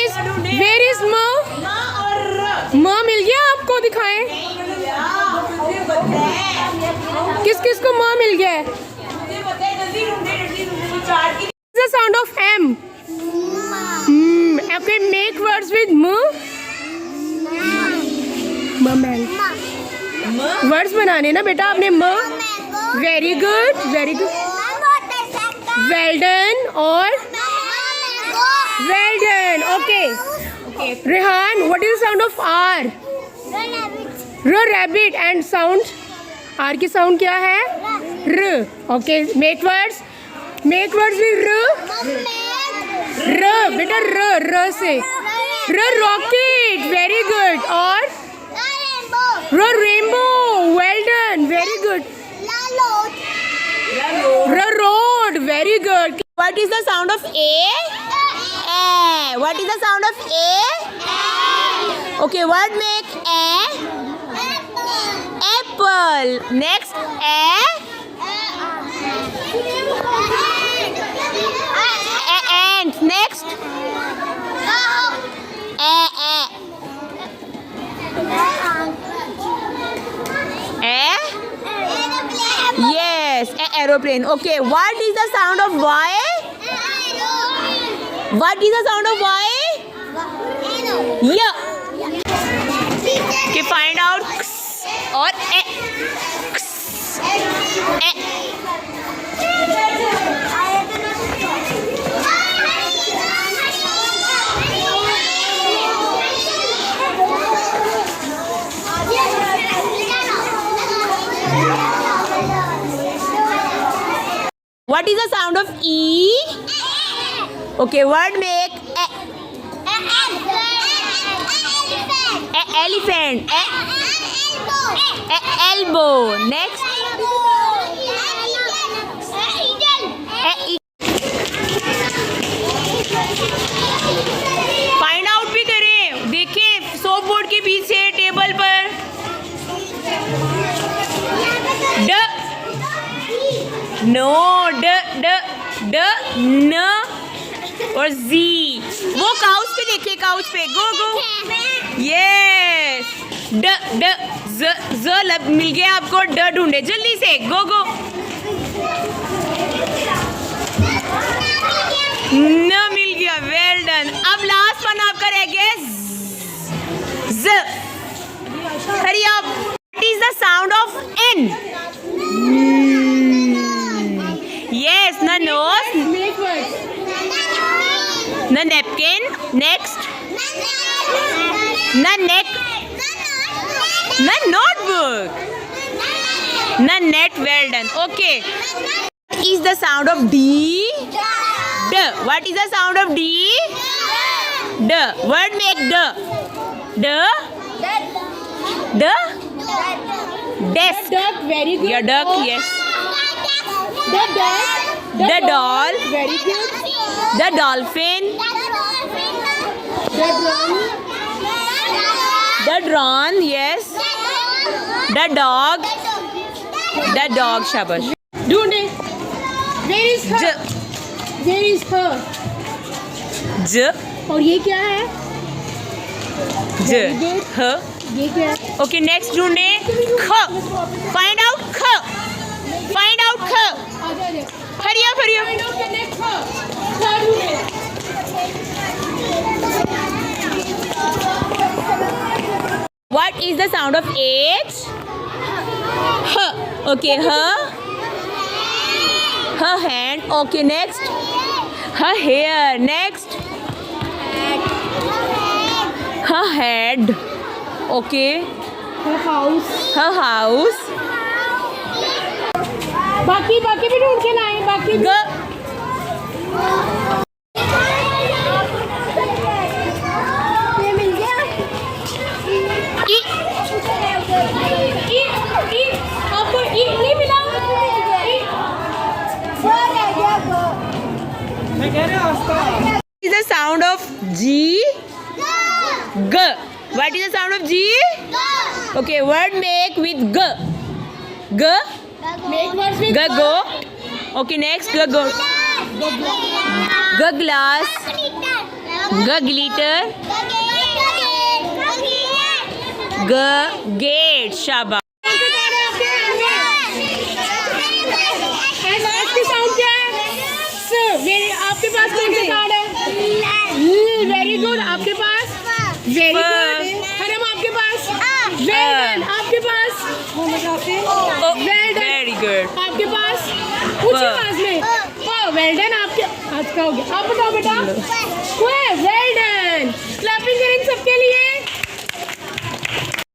Where is म? म मिल गया आपको, दिखाएं किस किस को म मिल गया है? The sound of M. Okay, make words with m. Words बनाने ना बेटा आपने म. Very good, very good. Well done और well done. Okay Rehan, what is the sound of R? र रैबिट. एंड साउंड आर की साउंड क्या है? र. ओके मेक वर्ड्स विद र. र बेटा र से. र रॉकेट. Very good. और र rainbow. Well done, very good. र road. Very good. What is the sound of A? A. What is the sound of A? Okay, what make A? Apple. Next A. Ant. Next A. Yes, aeroplane. Okay, what is the sound of Y? What is the sound of Y? Yeah. Okay, find out X or A. X. A. What is the sound of E? Okay, what make a? Elephant. Elbow. Next. Find out भी करें. देखें soap board के पीछे table पर. ड. No. ड न और जी. वो काउच पे देखिए, काउच पे. गो. यस. ड ज मिल गया आपको. ड ढूंढे जल्दी से. गो. न मिल गया. Well done. अब लास्ट वन आपका रह गया ज. Hurry up. What is the sound of N? Yes, na nose, na napkin, next, na neck, na notebook, na net. Well done. Okay. What is the sound of D? D. What is the sound of D? D. Word make D. D. Desk. Duck. Very good. Yeah, duck. Yes. The duck. The doll. Very good. The dolphin. The drum. The drone. Yes. The dog. The dog. Shabash. ढूंढे. Where is her? Where is her? ज. और ये क्या है? ज. ह. ये क्या है? Okay, next ढूंढे. ख. Find out ख. Find out ख. Hurry up. What is the sound of H? H. Okay, her. Her hand. Okay, next. Her hair. Next. Her head. Okay. Her house. बाकी भी ढूंढ के लाए. बाकी ग. ये मिल गया. ई. आपको ई नहीं मिला? मैं कह रहा हूँ. Is the sound of G? G. What is the sound of G? Okay, word make with G. G. Make words with G. Go. Okay, next. Go. G glass. G glitter. G gate. शाबाश. आपके पास कौन सा card है? Very good. आपके पास very good. हरम आपके पास well done. आपके पास well done. Very good. आपके पास ऊंची आवाज में वेल डन. आपके आज का हो गया. आप बताओ बेटा. Well done. क्लैपिंग करें सबके लिए.